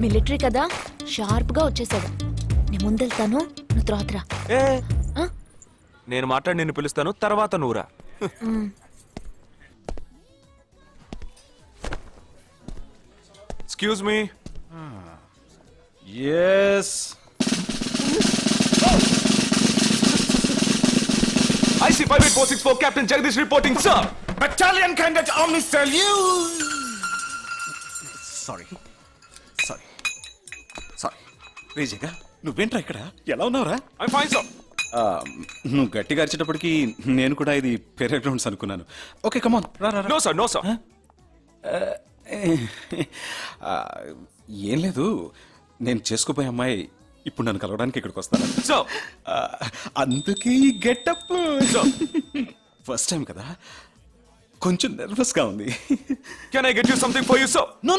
Military కదా, sharp గా వచ్చేసాడు. నేను ముందెళ్తాను, నువ్వు తర్వాత రా. ఏ ఆ? నేను మాట్లాడి నిన్ను పిలుస్తాను, తర్వాత నువ్వురా. Excuse me. Yes. IC 58464 Captain Jagdish reporting, sir. Battalion Cadet Omni salute. Sorry. రేజేగా నువ్వేంట్రా ఇక్కడ? ఎలా ఉన్నావురా? I'm fine, sir. నువ్వు గట్టిగా అరిచేటప్పటికి నేను కూడా ఇది పేరే గ్రౌండ్స్ అనుకున్నాను. ఓకే కమాన్ రా రా. No, sir. No, sir. ఏం లేదు, నేను చేసుకోపోయే అమ్మాయి ఇప్పుడు నన్ను కలవడానికి ఇక్కడికి వస్తాను. Sir. అందుకే ఈ గెటప్. ఫస్ట్ టైం కదా, కొంచెం నర్వస్ గా ఉంది. Can I get you something for you, sir? No,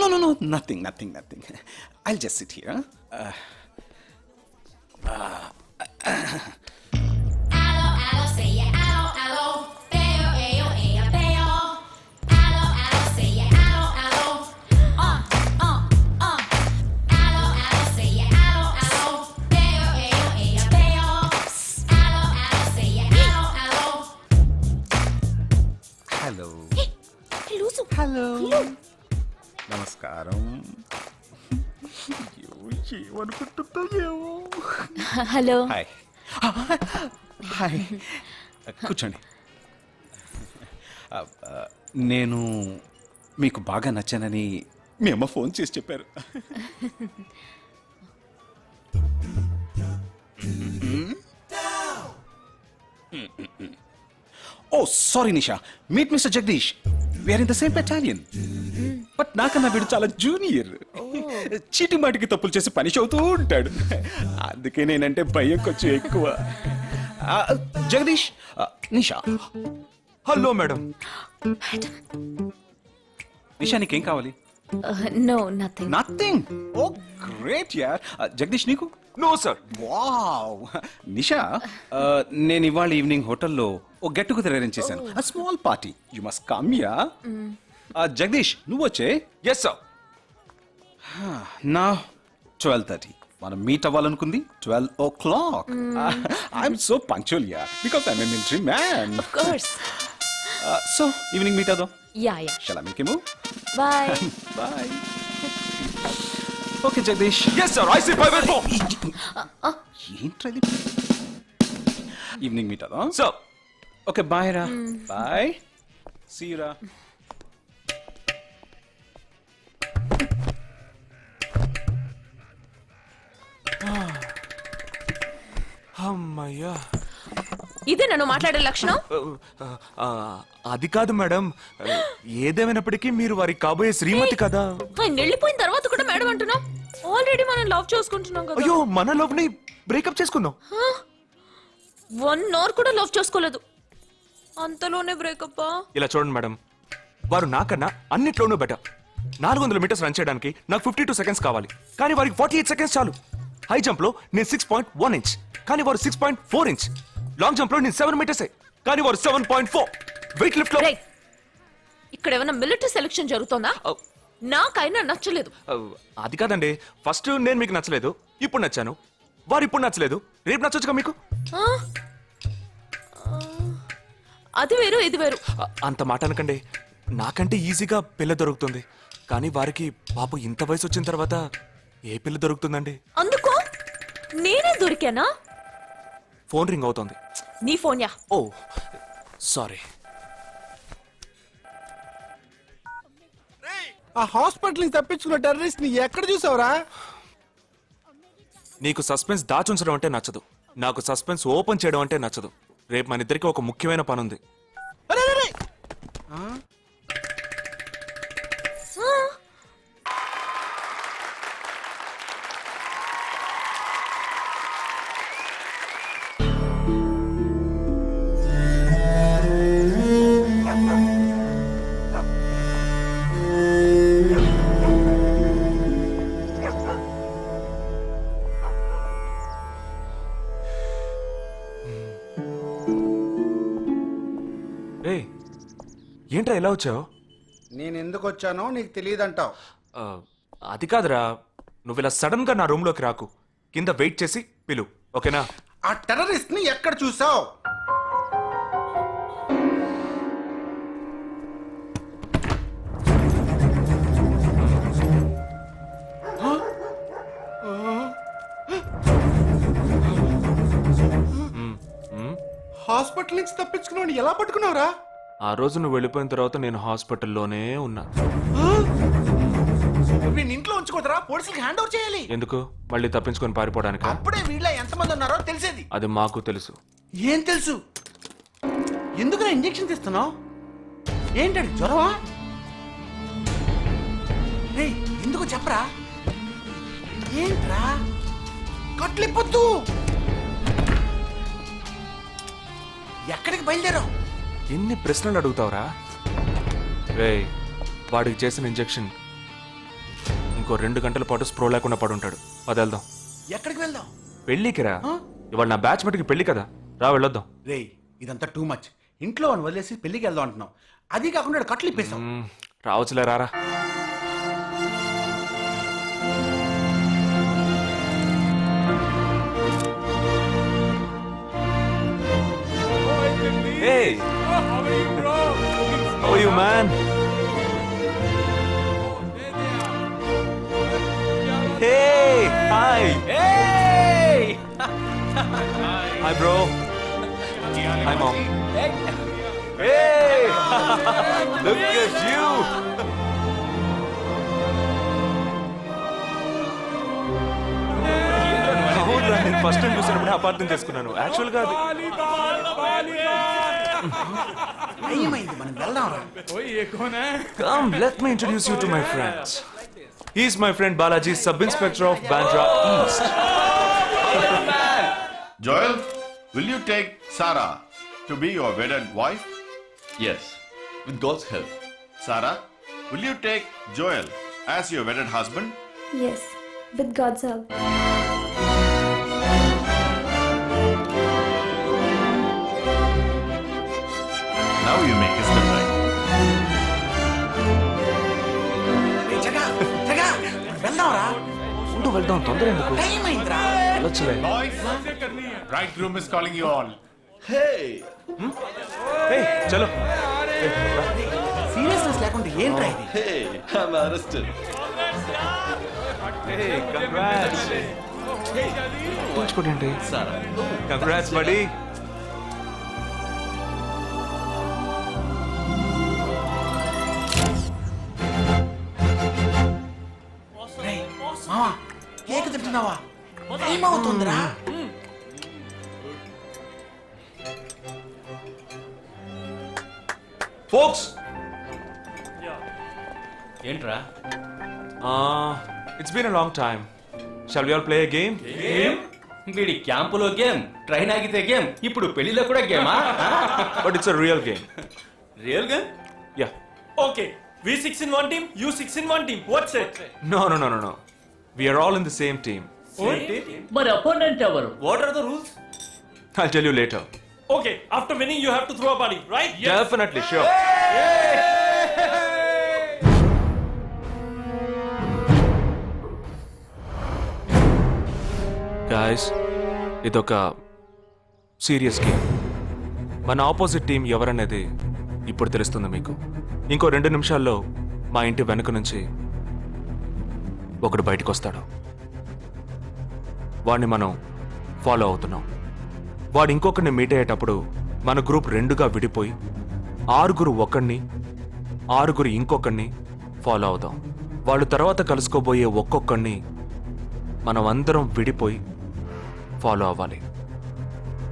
nothing. I'll just sit here. Allo, say yeah, allo, bayo, ayo, ayo, bayo. Allo, say yeah, allo, Allo, say yeah, allo, bayo, ayo, ayo, bayo. Allo, say yeah, allo. Hello loose. Hello నమస్కారం. ఏమనుకుంటుందో ఏమో. Hello. Hi కూర్చోండి. నేను మీకు బాగా నచ్చానని మీ అమ్మ phone చేసి చెప్పారు. Oh sorry Nisha, meet mister Jagadish. We're in the same battalion. But నాకన్నా వీడు చాలా జూనియర్. చీటి మాటికి తప్పులు చేసి పని అవుతూ ఉంటాడు. అందుకే నేనంటే భయం కొంచెం ఎక్కువ. జగదీష్, నిషా. Hello madam. నిషా నీకేం కావాలి? No, nothing. Nothing. Oh great యార్. జగదీష్ నీకు? No, sir. వావ్. నిషా, నేను ఇవాళ ఈవినింగ్ హోటల్లో ఓ గెట్ టుగెదర్ అరేంజ్ చేశాను. Small party. You must come yeah. Jagadish నువ్వు వచ్చే. Yes, sir. నా 12:30 మనం మీట్ అవ్వాలనుకుంది 12 o'clock. I'm so punctual yeah, because I'm a military man. Of course. So evening meet అవుదాం. Yeah. Shall I make you move? Bye. Bye. Okay Jagadish. Yes, sir. IC 584. ఏంట్రది? Evening meet అవుదాం. Sir. Okay bye రా. Bye. See you రా. అమ్మయ్యా. ఇదే నన్ను మాట్లాడే లక్షణం. అది కాదు మేడం, ఏదేమైనప్పటికీ మీరు వారి కాబోయే శ్రీమతి కదా. ఆయన వెళ్ళిపోయిన తర్వాత కూడా మేడం అంటున్నావు. ఆల్రెడీ మనం లవ్ చేసుకుంటున్నాం కదా. అయ్యో, మన లవ్ ని బ్రేకప్ చేసుకుందాం. 1 hour కూడా లవ్ చేసుకోలేదు, అంతలోనే బ్రేకప్. ఇలా చూడండి మేడం, వారు నాకన్నా అన్నిట్లోనూ బెటర్. 400 meters రన్ చేయడానికి నాకు 52 seconds కావాలి, కానీ వారికి 48 seconds చాలు. హై జంప్ లో నేను 6.1 inch, కానీ వారు 6.4 inch. లాంగ్ జంప్ లో నేను 7 meters, కానీ వారు 7.4. వెయిట్ లిఫ్ట్ లో ఇక్కడ ఏమైనా మిలిటరీ సెలక్షన్ జరుగుతుందా? నాకైనా నచ్చలేదు. అది కాదండి, ఫస్ట్ నేను మీకు నచ్చలేదు, ఇప్పుడు నచ్చాను. వారు ఇప్పుడు నచ్చలేదు, రేపు నచ్చొచ్చుగా మీకు. అది వేరు, ఇది వేరు. అంత మాట అనకండి, నాకంటే ఈజీగా పిల్ల దొరుకుతుంది, కానీ వారికి పాపం ఇంత వయసు వచ్చిన తర్వాత ఏ పిల్ల దొరుకుతుందండి? అందుకో నేనే దొరికానా? ఫోన్ రింగ్ అవుతోంది. నీ ఫోన్ యా? ఓ సారీ. ఆ హాస్పిటల్ ని తప్పించుకున్న టెర్రరిస్ట్ ని ఎక్కడ చూసావురా? నీకు సస్పెన్స్ దాచుంచడం అంటే నచ్చదు, నాకు సస్పెన్స్ ఓపెన్ చేయడం అంటే నచ్చదు. రేపు మన ఇద్దరికి ఒక ముఖ్యమైన పని ఉంది. ఏంట్రా ఎలా వచ్చావు? నేను ఎందుకు వచ్చానో నీకు తెలియదంటావు. అది కాదురా, నువ్వు ఇలా సడన్ గా నా రూమ్ లోకి రాకు. కింద వెయిట్ చేసి పిలు, ఓకేనా? ఆ టెర్రరిస్ట్ ని ఎక్కడ చూసావు? హాస్పిటల్ నుంచి తప్పించుకున్నావు ఎలా పట్టుకున్నావురా? ఆ రోజు నువ్వు వెళ్ళిపోయిన తర్వాత నేను హాస్పిటల్లోనే ఉన్నా. వీడిని ఇంట్లో ఉంచుకోదరా, పోలీసులకు హ్యాండ్ ఓవర్ చేయాలి. ఎందుకు? మళ్ళీ తప్పించుకొని పారిపోవడానికి? అప్పుడే వీళ్ళ ఎంతమంది ఉన్నారో తెలిసేది. అది మాకు తెలుసు. ఏం తెలుసు? ఎందుకు ఇంజెక్షన్ తీస్తున్నావు? ఏంటండి జ్వరమా? రేయ్, ఎందుకు చెప్పరా? ఏంట్రా కట్లిప్పొద్దు. ఎక్కడికి బయలుదేరావు? ఎన్ని ప్రశ్నలు అడుగుతావురా? రేయ్, వాడికి చేసిన ఇంజెక్షన్ ఇంకో 2 గంటల పాటు స్ప్రో లేకుండా పడుంటాడు. పదేళ్దాం. ఎక్కడికి వెళ్దాం? పెళ్ళికి రా. ఆ? ఇవాళ నా బ్యాచ్ మెట్కి పెళ్లి కదా, రా వెళ్ళొద్దాం. రేయ్, ఇదంతా టూ మచ్. ఇంట్లో అని వదిలేసి పెళ్లికి వెళ్దాం అంటున్నావు. అది కాకుండా ఈడ కట్లు ఇప్పేస్తాం. రావచ్చులే, రారా. Hey! How are you, man? Hey! Hi! Hey! Hi, bro. Hi, mom. Hey! Look at you! అవునురా, నేను ఫస్ట్ టైం చూసినప్పుడు అపార్థం చేసుకున్నాను. యాక్చువల్ గా ఏమైంది? మనం వెళ్దాం రా. Come, let me introduce you to my friends. He's my friend Balaji, Sub-Inspector of Bandra East. Joel, will you take Sarah to be your wedded wife? Yes, with God's help. Sarah, will you take Joel as your wedded husband? Yes, with God's help. Now you may kiss them right. రేయ్, జగా, జగా, వెళ్దాం రా. ఉండు, వెళ్దాం. తొందర ఎందుకు? Time అయిందిరా. వెళ్ళొచ్చులే. Boys, bridegroom is calling you all. Hey! Hey, చలో. Seriousness లేకుండా ఏంట్రా ఇది? Hey! I'm arrested. Hey, congrats. పూచుకోండి. Sarah. Congrats, buddy. రేయ్, మావా, కేక్ తింటున్నావా? టైం అవుతుందిరా. Folks, ఏంట్రా? it's been a long time. Shall we all play a game? వీడి క్యాంపులో గేమ్, ట్రైన్ ఆగితే గేమ్, ఇప్పుడు పెళ్లిలో కూడా గేమా? But it's a real game. Real game? Yeah. Okay, we 6 in one team, you 6 in one team. What's it? No. We are all in the same team. మరి opponent ఎవరు? What are the rules? I'll tell you later. Okay, after winning you have to throw a party, right? Definitely, sure. Guys, ఇదొక serious game. మన opposite team ఎవరనేది ఇప్పుడు తెలుస్తుంది మీకు. ఇంకో 2 నిమిషాల్లో మా ఇంటి వెనుక నుంచి ఒకడు బయటకు వస్తాడు. వాడిని మనం ఫాలో అవుతున్నాం. వాడు ఇంకొకరిని మీట్ అయ్యేటప్పుడు మన గ్రూప్ 2గా విడిపోయి 6 ఒకడిని 6 ఇంకొకరిని ఫాలో అవుదాం. వాళ్ళు తర్వాత కలుసుకోబోయే ఒక్కొక్కడిని మనం అందరం విడిపోయి ఫాలో అవ్వాలి.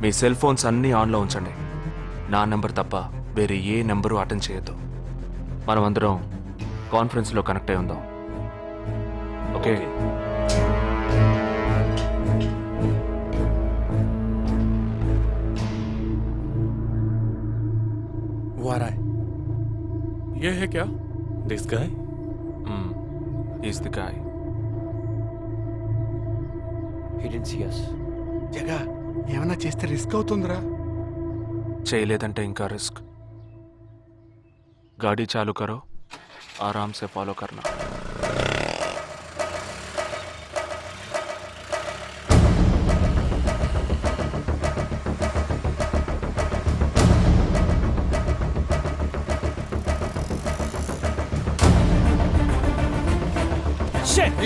మీ సెల్ ఫోన్స్ అన్నీ ఆన్లో ఉంచండి. నా నెంబర్ తప్ప వేరే ఏ నెంబరు అటెండ్ చేయొద్దు. మనం అందరం కాన్ఫరెన్స్లో కనెక్ట్ అయి ఉందాం. ఓకే? Who are I? ये है क्या? This guy? He's the guy. He didn't see us. జగా, ఏమన్నా చేస్తే రిస్క్ అవుతుందిరా. చేయలేదంటే ఇంకా రిస్క్. गाड़ी चालू करो, आराम से फॉलो करना.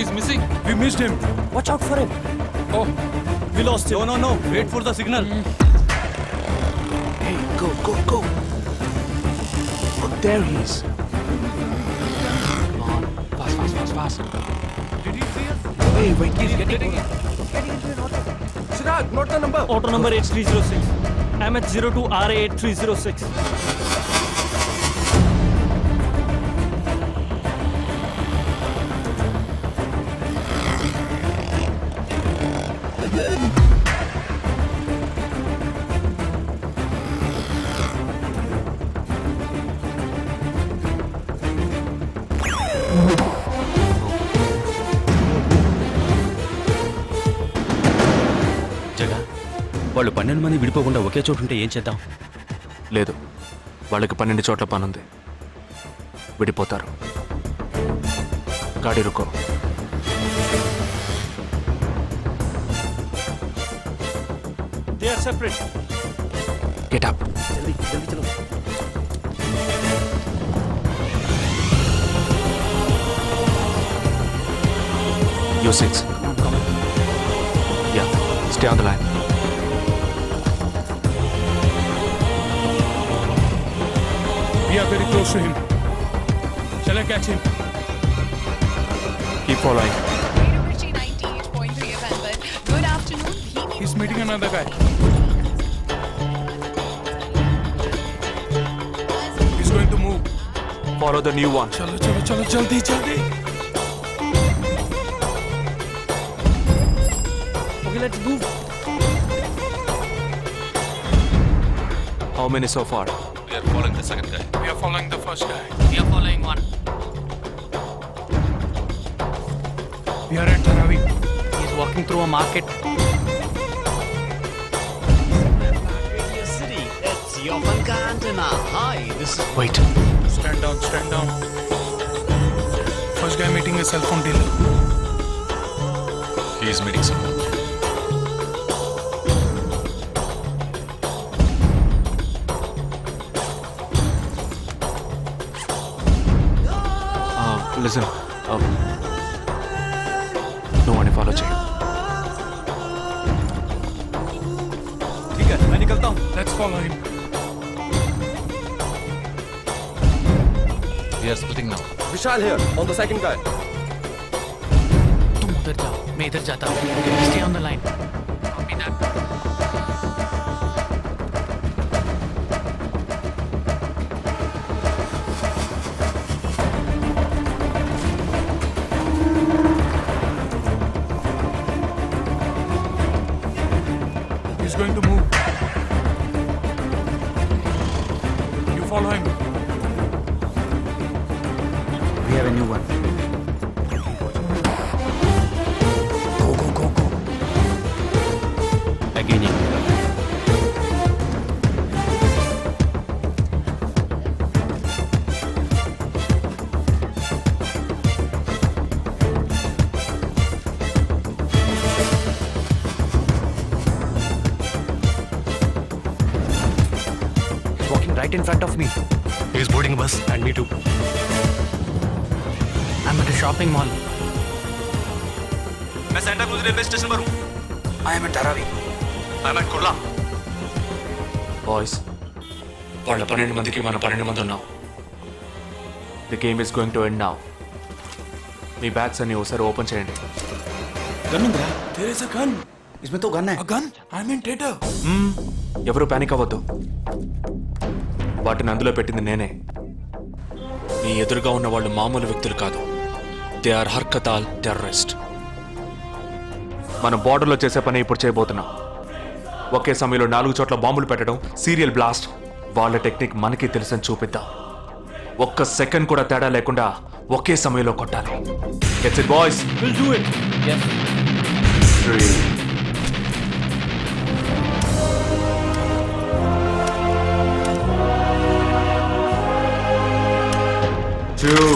He's missing. We missed him. Watch out for him. Oh, We lost him. No. Wait for the signal. Hey, go. Oh, there he is. Come on, fast. Did he see us? Hey, wait, He's getting Chirag, note the number. Auto number 8306. MH02 RA8306. జగా వాళ్ళు 12 మంది విడిపోకుండా ఒకే చోటు ఉంటే ఏం చేద్దాం? లేదు, వాళ్ళకి 12 చోట్ల పనుంది. విడిపోతారు. గాడి రుకో. They are separate. Get up. जल्दी चलो. You 6. Come on. Yeah, stay on the line. we are very close to him. Shall I catch him? Keep following. Good afternoon. He's meeting another guy. He's going to move. Follow the new one. चलो जल्दी. Okay, let's move. How many so far? We are following the second guy. We are following the first guy. We are following one. We are at Dharavi. He's walking through a market. City. It's Yopanka Antenna. Hi, this is Wait. Stand down. First guy meeting a cell phone dealer. He is meeting someone. Listen. No one follow check. ठीक है, मैं निकलता हूँ. Let's follow him. We are splitting now. Vishal here, on the second guy. तुम उधर जाओ, मैं इधर जाता हूँ. Stay on the line. Copy that. He's going to move. You follow him. We have a new one. Go. Again. Walking right in front of me. He's boarding a bus and me too. I'm at a shopping mall. मैं Santa cruise railway station पर हूँ. I am in Dharavi. I'm at Kurla. Boys, వాళ్ళ 12 మందికి మన 12 మంది ఉన్నాం. The game is going to end now. Me bags అన్ని ఒకసారి ఓపెన్ చేయండి. गन है. There is a gun. इसमें तो गन है. A gun? I'm in theater. ఎవరు పానిక్ అవ్వద్దు. వాటిని అందులో పెట్టింది నేనే. మీ ఎదురుగా ఉన్న వాళ్ళు మామూలు వ్యక్తులు కాదు. దే ఆర్ హర్కతాల్ టెర్రరిస్ట్. మనం బార్డర్లో చేసే పని ఇప్పుడు చేయబోతున్నాం. ఒకే సమయంలో 4 చోట్ల బాంబులు పెట్టడం, సీరియల్ బ్లాస్ట్. వాళ్ళ టెక్నిక్ మనకి తెలుసని చూపిద్దాం. ఒక్క సెకండ్ కూడా తేడా లేకుండా ఒకే సమయంలో కొట్టాలి. Gets it boys. We'll do it. Yes. 3 2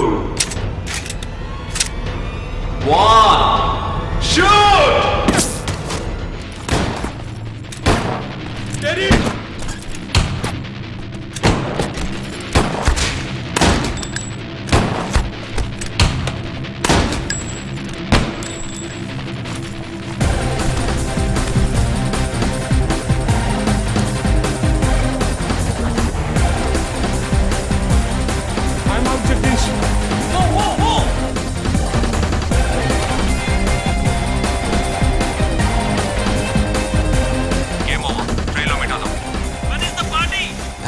1 shoot! Steady.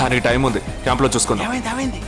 దానికి టైం ఉంది, క్యాంప్లో చూసుకుందాం. ఏమైంది